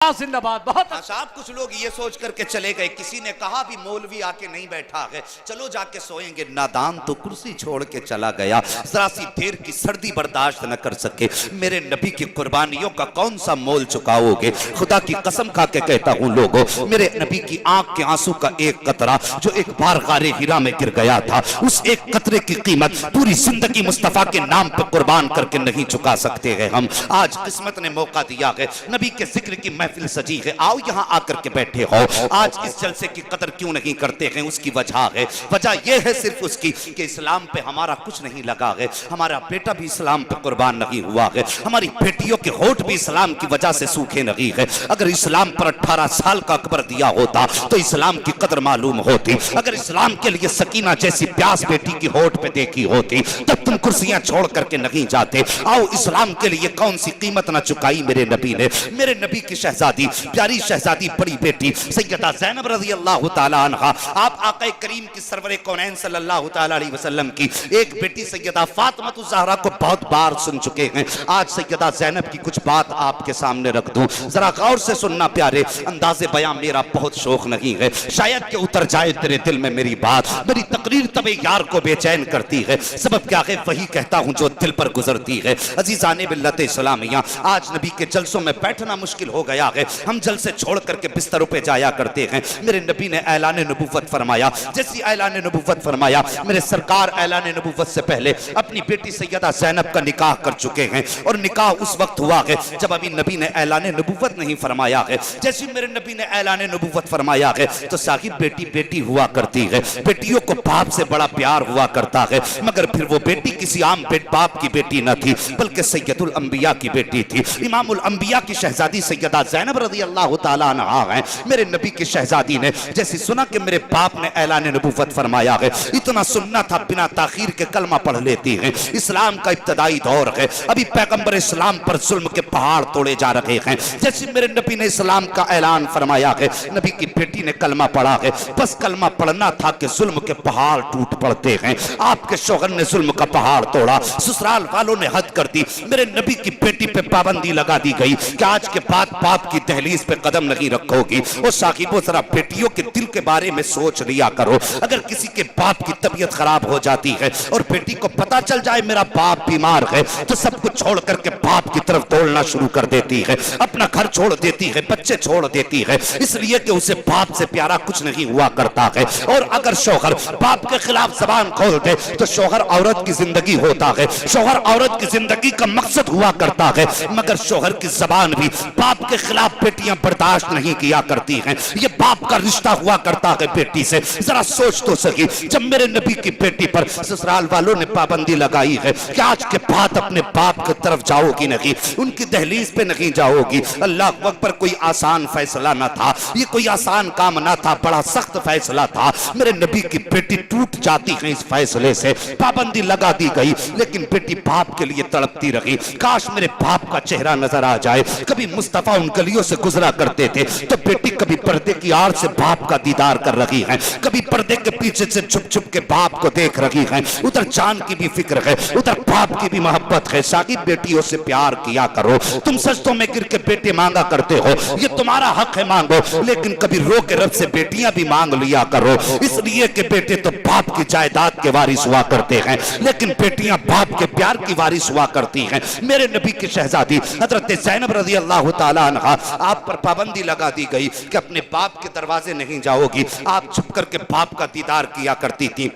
زندہ-باد. بہت صاحب کچھ لوگ یہ سوچ کر کے چلے گئے, کسی نے کہا بھی مولوی آ کے نہیں بیٹھا ہے, چلو جا کے سوئیں گے. نادان تو کرسی چھوڑ کے چلا گیا, ذرا سی دیر کی سردی برداشت نہ کر سکے. میرے نبی کی قربانیوں کا کون سا مول چکاؤ گے؟ خدا کی قسم کھا کے کہتا ہوں لوگوں, میرے نبی کی آنکھ کے آنسو کا ایک قطرہ جو ایک بار غار ہرا میں گر گیا تھا, اس ایک قطرے کی قیمت پوری زندگی مصطفیٰ کے نام پہ قربان کر کے نہیں چکا سکتے ہیں ہم. آج قسمت نے موقع دیا ہے, نبی کے ذکر کی محفل سجی ہے, آؤ یہاں آ کر کے بیٹھے ہو. آج اس جلسے کی قدر کیوں نہیں کرتے ہیں؟ اس کی وجہ ہے, وجہ یہ ہے صرف اس کی کہ اسلام پہ ہمارا کچھ نہیں لگا ہے, ہمارا بیٹا بھی اسلام پہ قربان نہیں ہوا ہے, ہماری بیٹیوں کے ہونٹ بھی اسلام کی وجہ سے سوکھے نہیں ہے. اگر اسلام پر 18 سال کا اکبر دیا ہوتا تو اسلام کی قدر معلوم ہوتی. اگر اسلام کے لیے سکینہ جیسی پیاس بیٹی کی ہونٹ پہ دیکھی ہوتی تب تم کرسیاں چھوڑ کر کے نہیں جاتے. آؤ اسلام کے لیے کون سی قیمت نہ چکائی میرے نبی نے. میرے نبی کی شہزادی, پیاری شہزادی, بڑی بیٹی سیدہ زینب رضی اللہ تعالیٰ عنہ, آپ آقا کریم کی سرور کونین صلی اللہ تعالیٰ علیہ وسلم کی ایک بیٹی سیدہ فاطمہ الزہرا کو بہت بار سن چکے ہیں. آج سیدہ زینب کی کچھ بات آپ کے سامنے رکھ دوں, ذرا غور سے سننا پیارے. انداز بیان میرا بہت شوق نہیں ہے, شاید کہ اتر جائے تیرے دل میں میری بات. میری تقریر تب یار کو بے چین کرتی ہے, سبب کیا ہے؟ وہی کہتا ہوں جو دل پر گزرتی ہے. عزیزان ملت اسلامیہ, آج نبی کے جلسوں میں بیٹھنا مشکل ہو گیا ہے. ہم جلسے چھوڑ کر کے بستروں پہ جایا کرتے ہیں. میرے نبی نے اعلان نبوت فرمایا, جیسی اعلان نبوت فرمایا, میرے سرکار اعلان نبوت سے پہلے اپنی بیٹی سیدہ زینب کا نکاح کر چکے ہیں, اور نکاح اس وقت ہوا ہے جب ابھی نبی نے اعلان نبوت نہیں فرمایا ہے. جیسی میرے نبی نے اعلان نبوت فرمایا ہے تو صاحب بیٹی بیٹی ہوا کرتی ہے, بیٹیوں کو باپ سے بڑا پیار ہوا کرتا ہے, مگر پھر وہ بیٹی کسی عام باپ کی بیٹی نہ تھی بلکہ سید الانبیاء کی بیٹی تھی. امام الانبیاء کی شہزادی سیدہ زینب رضی اللہ تعالیٰ عنہ ہیں. میرے نبی کی شہزادی نے جیسی سنا کہ میرے باپ نے اعلان نبوت فرمایا ہے, اتنا سننا تھا بنا تاخیر کے کلمہ پڑھ لیتی ہیں. اسلام کا ابتدائی دور ہے, ابھی پیغمبر اسلام پر ظلم کے پہاڑ توڑے جا رہے ہیں. جیسے میرے نبی نے اسلام کا اعلان فرمایا ہے, نبی کی بیٹی نے کلمہ پڑھا ہے. بس کلمہ پڑھنا تھا کہ ظلم کے پہاڑ ٹوٹ پڑتے ہیں. آپ کے شوہر نے ظلم کا پہاڑ توڑا, سسرال والوں نے حد کر دی. میرے نبی کی بیٹی پہ پابندی لگا دی گئی کہ آج کے بعد باپ کی دہلیز پہ قدم نہیں رکھو گی. اور صاحبوں ذرا بیٹیوں کے دل کے بارے میں سوچ لیا کرو. اگر کسی کے باپ کی طبیعت خراب ہو جاتی ہے اور بیٹی کو پتا چل جائے میرا باپ بیمار ہے تو سب کچھ چھوڑ کر کے باپ کی طرف دوڑنا شروع کر دیتی ہے, اپنا گھر چھوڑ دیتی ہے, بچے چھوڑ دیتی ہے, اس لیے کہ اسے باپ سے پیارا کچھ نہیں ہوا کرتا ہے. اور اگر شوہر باپ کے خلاف زبان کھول دے تو شوہر عورت کی زندگی ہوتا ہے, شوہر عورت کی زندگی کا مقصد ہوا کرتا ہے, مگر شوہر کی زبان بھی باپ کے خلاف بیٹیاں برداشت نہیں کیا کرتی ہیں. یہ باپ کا رشتہ ہوا کرتا ہے بیٹی سے. ذرا سوچ تو سکی, جب میرے نبی کی بیٹی پر سسرال والوں نے پابندی لگائی ہے کہ آج کے بعد اپنے باپ کی طرف جاؤ گی نہیں, ان کی دہلیز پہ نہیں جاؤ گی. اللہ اکبر, کوئی آسان فیصلہ نہ تھا, یہ کوئی آسان کام نہ تھا, بڑا سخت فیصلہ تھا. میرے نبی کی بیٹی ٹوٹ جاتی ہے اس فیصلے سے, پابندی لگا دی گئی, لیکن بیٹی باپ کے لیے تڑپتی رہی. کاش میرے باپ کا چہرہ نظر آ جائے. کبھی مصطفیٰ ان گلیوں سے گزرا کرتے تھے تو بیٹی کبھی پردے کی آڑ سے باپ کا دیدار کر رہی ہے, کبھی پردے کے پیچھے سے چھپ چھپ کے باپ کو دیکھ رہی ہے. ادھر جان کی بھی فکر ہے, ادھر باپ کی بھی محبت ہے. شاہد بیٹیوں سے پیار کیا کرو. تم سجدوں میں گر کے بیٹے مانگا کرتے ہو, یہ تمہارا حق ہے مانگو, لیکن کبھی رو کے رب سے بیٹیاں بھی مانگ لیا کرو. اس لیے کہ بیٹے تو باپ کی جائیداد کے وارث ہوا کرتے ہیں, لیکن بیٹیاں باپ کے پیار کی وارث ہوا کرتی ہیں. میرے نبی کی شہزادی حضرت زینب رضی اللہ تعالیٰ عنہ, آپ پر پابندی لگا دی گئی کہ اپنے باپ کے دروازے نہیں جاؤ گی. آپ چھپ کر کے باپ کا دیدار کیا کرتی تھی.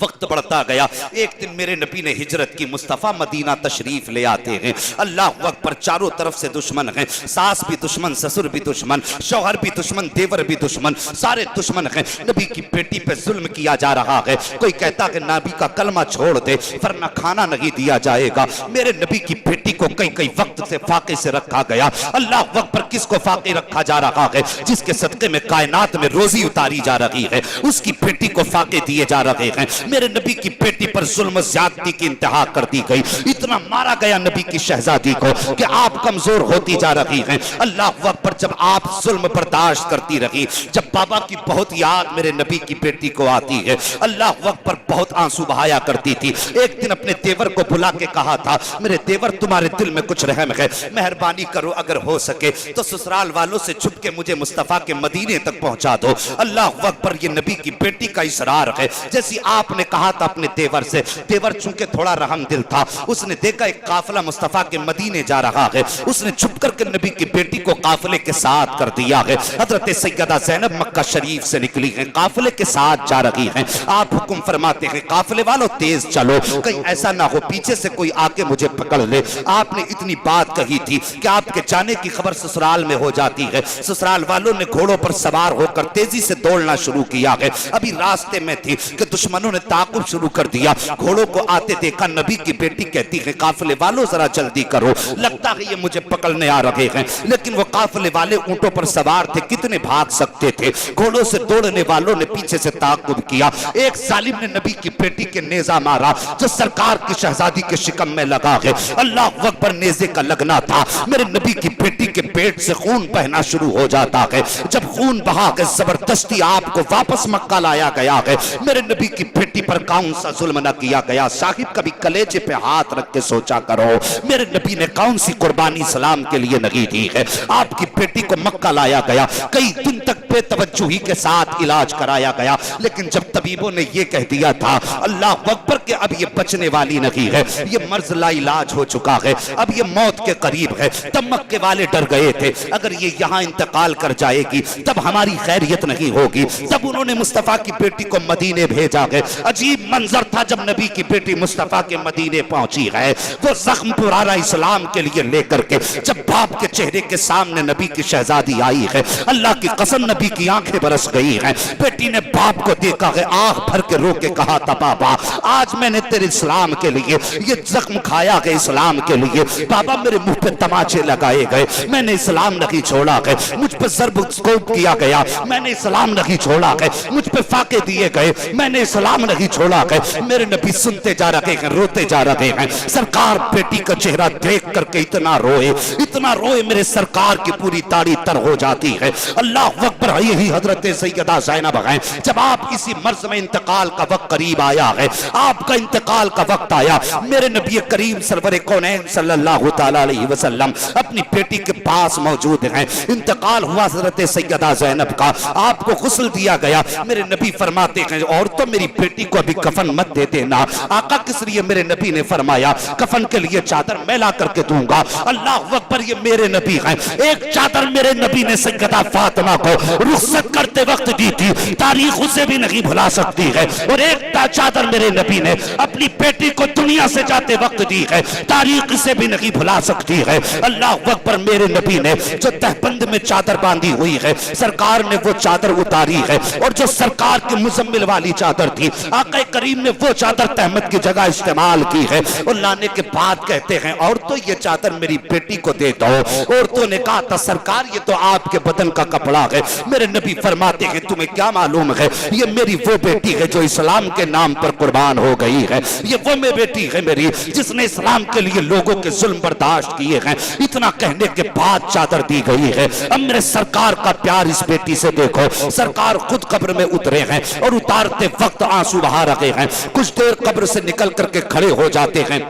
وقت بڑھتا گیا, ایک دن میرے نبی نے ہجرت کی, مصطفیٰ مدینہ تشریف لے آتے ہیں. اللہ اکبر, چاروں طرف سے دشمن ہیں, ساس بھی دشمن, سسر بھی دشمن, شوہر بھی دشمن, دیور بھی دشمن, سارے دشمن ہیں. نبی کی بیٹی پہ ظلم کیا جا رہا ہے. کوئی کہتا کہ نبی کا کلمہ چھوڑ دے ورنہ کھانا نہیں دیا جائے گا. میرے نبی کی بیٹی کو کئی وقت سے فاقے سے رکھا گیا. اللہ اکبر, کس کو فاقے رکھا جا رہا ہے؟ جس کے صدقے میں کائنات میں روزی اتاری جا رہی ہے, اس کی بیٹی کو فاقے دیے جا رہے ہیں. میرے نبی کی بیٹی پر ظلم و زیادتی کی انتہا کر دی گئی، اتنا مارا گیا نبی کی شہزادی کو کہ آپ کمزور ہوتی جا رہی ہیں۔ اللہ اکبر، جب آپ ظلم برداشت کرتی رہی، جب بابا کی بہت یاد میرے نبی کی بیٹی کو آتی ہے، اللہ اکبر بہت آنسو بہایا کرتی تھی۔ ایک دن اپنے دیور کو بلا کے کہا تھا، میرے دیور تمہارے دل میں کچھ رحم ہے، مہربانی کرو اگر ہو سکے تو سسرال والوں سے چھپ کے مجھے مصطفیٰ کے مدینے تک پہنچا دو۔ اللہ اکبر، یہ نبی کی بیٹی کا اصرار ہے۔ جیسی آپ نے کہا تھا اپنے دیور سے، دیور چونکہ تھوڑا رحم دل تھا، اس نے دیکھا ایک قافلہ مصطفیٰ کے مدینے جا رہا ہے، اس نے چھپ کر کے نبی کی بیٹی کو قافلے کے ساتھ کر دیا ہے۔ حضرت سیدہ زینب مکہ شریف سے نکلی ہیں، قافلے کے ساتھ جا رہی ہیں۔ آپ حکم فرماتے ہیں قافلے والوں تیز چلو، کہیں ایسا نہ ہو پیچھے سے کوئی آ کے مجھے پکڑ لے۔ آپ نے اتنی بات کہی تھی کہ آپ کے جانے کی خبر سسرال میں ہو جاتی ہے۔ سسرال والوں نے گھوڑوں پر سوار ہو کر تیزی سے دوڑنا شروع کیا ہے۔ ابھی راستے میں تھی کہ دشمنوں نے تعاقب شروع کر دیا، گھوڑوں کو آتے دیکھا، نبی کی بیٹی کہتی ہے قافلے والوں ذرا جلدی کرو، لگتا ہے یہ مجھے پکڑنے آ رہے ہیں۔ لیکن وہ قافلے والے اونٹوں پر سوار تھے، کتنے بھاگ سکتے تھے؟ گھوڑوں سے دوڑنے والوں نے پیچھے سے تعاقب کیا۔ ایک ظالم نے نبی کی بیٹی کے نیزہ مارا جو سرکار کی شہزادی کے شکم میں لگا ہے۔ اللہ اکبر، نیزے کا لگنا تھا، میرے نبی کی بیٹی کے پیٹ سے خون بہنا شروع ہو جاتا ہے۔ جب خون بہا کے زبردستی آپ کو واپس مکہ لایا گیا ہے، میرے نبی کی بیٹی پر کون سا ظلم نہ کیا گیا؟ صاحب کبھی کلیجے پہ ہاتھ رکھ کے سوچا کرو، میرے نبی نے کون سی قربانی اسلام کے لیے نہیں دی ہے؟ آپ کی بیٹی کو مکہ لایا گیا، کئی دن تک بے توجہی کے ساتھ علاج کرایا گیا، لیکن جب طبیبوں نے یہ کہہ دیا تھا اللہ اکبر کہ اب یہ بچنے والی نہیں ہے، یہ مرض لا علاج ہو چکا ہے، اب یہ موت کے قریب ہے، تب مکے والے ڈر گئے تھے اگر یہ یہاں انتقال کر جائے گی تب ہماری خیریت نہیں ہوگی۔ تب انہوں نے مصطفیٰ کی بیٹی کو مدینے بھیجا ہے۔ عجیب منظر تھا جب نبی کی بیٹی مصطفیٰ کے مدینے پہنچی ہے، وہ زخم پرانا اسلام کے لیے لے کر کے جب باپ کے چہرے کے سامنے نبی کی شہزادی آئی ہے، اللہ کی قسم نبی کی آنکھیں برس گئی ہیں۔ بیٹی نے باپ کو دیکھا ہے، آنکھ بھر کے رو کے کہا تھا بابا آج میں نے تیرے اسلام کے لیے یہ زخم کھایا ہے، اسلام کے لیے بابا میرے منہ پہ تماچے لگائے گئے، میں نے اسلام نہیں چھوڑا ہے، مجھ پہ ضرب کوب کیا گیا، میں نے اسلام نہیں چھوڑا ہے، مجھ پہ فاقے دیے گئے، میں نے اسلام نہیں چھوڑا ہے۔ میرے نبی سنتے جا رہے ہیں، روتے جا رہے ہیں۔ سرکار بیٹی کا چہرہ دیکھ کر کے اتنا روئے میرے سرکار کی پوری داڑھی تر ہو جاتی ہے۔ اللہ اکبر، یہی حضرت سیدہ زینب ہیں۔ جب آپ اسی مرض میں انتقال کا وقت قریب آیا ہے، آپ کا انتقال کا وقت آیا، میرے نبی کریم سرور کونین صلی اللہ تعالی علیہ وسلم اپنی بیٹی کے پاس موجود ہیں۔ انتقال ہوا حضرت سیدہ زینب کا، آپ کو غسل دیا گیا۔ میرے نبی فرماتے ہیں اور تو میری بیٹی کو ابھی کفن مت دے دینا۔ آقا کس لیے؟ میرے نبی نے فرمایا کفن کے لیے چادر میں لا کر کے دوں گا۔ اللہ اکبر، یہ میرے نبی ہیں۔ ایک چادر میرے نبی نے سیدہ فاطمہ کو رخصت کرتے وقت دی تھی، تاریخ اسے بھی نہیں بھلا سکتی ہے، اور ایک چادر میرے نبی نے اپنی بیٹی کو دنیا سے جاتے وقت دی ہے، تاریخ اسے بھی نہیں بھلا سکتی ہے۔ اللہ اکبر، میرے نبی نے جو تہبند میں چادر باندھی ہوئی ہے، سرکار نے وہ چادر اتاری ہے، اور جو سرکار کی مزمل والی چادر تھی آقا کریم نے وہ چادر تہمت کی جگہ استعمال کی ہے۔ اور لانے کے بعد کہتے ہیں اور تو یہ چادر میری بیٹی کو دے دو۔ عورتوں نے کہا تھا سرکار یہ تو آپ کے بدن کا کپڑا ہے۔ میرے نبی فرماتے ہیں تمہیں کیا معلوم ہے، یہ میری وہ بیٹی ہے جو اسلام کے نام پر قربان ہو گئی ہے، یہ وہ میں بیٹی ہے میری جس نے اسلام کے لیے لوگوں کے ظلم برداشت کیے ہیں۔ اتنا کہنے کے بعد چادر دی گئی ہے۔ اب میرے سرکار کا پیار اس بیٹی سے دیکھو، سرکار خود قبر میں اترے ہیں اور اتارتے وقت آنسو بہا رہے ہیں، کچھ دیر قبر سے نکل کر کے کھڑے ہو جاتے ہیں۔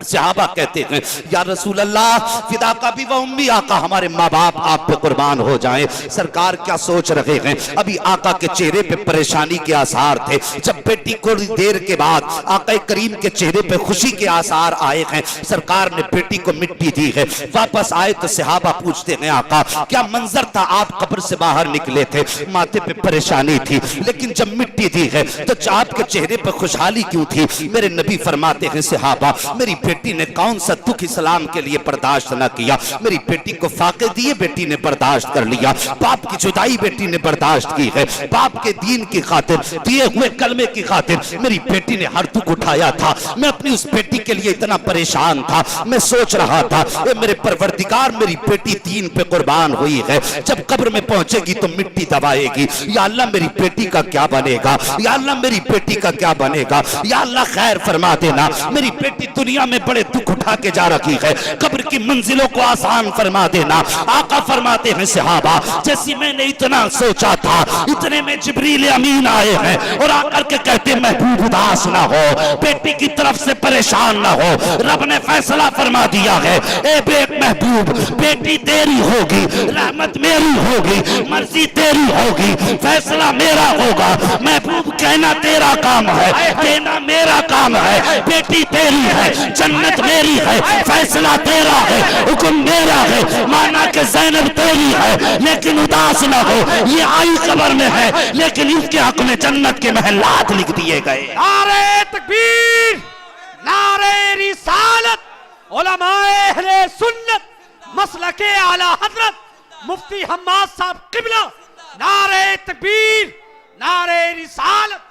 صحابہ کہتے ہیں یا رسول اللہ فدا کا بھی و امی، آقا ہمارے ماں باپ آپ پہ قربان ہو جائیں۔ سرکار کیا سوچ رہے ہیں؟ ابھی آقا کے چہرے پہ پریشانی کے آثار تھے، جب بیٹی کو دیر کے بعد آقا کریم کے چہرے پہ خوشی کے آثار آئے ہیں، سرکار نے بیٹی کو مٹی دی ہے۔ واپس آئے تو صحابہ پوچھتے ہیں آقا کیا منظر تھا؟ آپ قبر سے باہر نکلے تھے، ماتھے پہ پریشانی تھی، لیکن جب مٹی دی ہے تو آپ کے چہرے پہ خوشحالی کیوں تھی؟ میرے نبی فرماتے ہیں صحابہ میری بیٹی نے کون سا دکھ اسلام کے لیے برداشت نہ کیا. میری بیٹی کو فاقے دیے بیٹی نے برداشت کر لیا. باپ کی جدائی بیٹی نے برداشت کی ہے. باپ کے دین کی خاطر, دیے ہوئے کلمے کی خاطر میری بیٹی نے ہر دکھ اٹھایا تھا. میں اپنی اس بیٹی کے لیے اتنا پریشان تھا. میں سوچ رہا تھا اے میرے پروردگار, میری بیٹی دین پہ قربان ہوئی ہے, جب قبر میں پہنچے گی تو مٹی دبائے گی. یا اللہ میری بیٹی کا کیا بنے گا, یا اللہ میری بیٹی کا کیا بنے گا. یا اللہ خیر فرما دینا. میری بیٹی دنیا میں بڑے دکھ اٹھا کے جا رکھی ہے, قبر کی منزلوں کو آسان فرما دینا. آقا فرماتے ہیں صحابہ جیسی میں نے اتنا سوچا تھا اتنے میں جبریل امین آئے ہیں اور آ کر کے کہتے محبوب اداس نہ ہو, بیٹی کی طرف سے پریشان نہ ہو, رب نے فیصلہ فرما دیا ہے. اے بے محبوب بیٹی تیری ہوگی, رحمت میری ہوگی, مرضی تیری ہوگی, فیصلہ میرا ہوگا. محبوب کہنا تیرا کام ہے, دینا میرا کام ہے. بیٹی تیری ہے, جنت میری ہے, فیصلہ تیرا ہے, حکم میرا ہے. مانا کہ زینب تیری ہے لیکن اداس نہ ہو, یہ آئی قبر میں ہے لیکن اس کے حق میں جنت کے محلات لکھ دیے گئے. نعرہ تکبیر, نعرہ رسالت, علماء اہل سنت, مسلک اعلی حضرت مفتی حماد صاحب قبلہ, نعرہ تکبیر, نعرہ رسالت.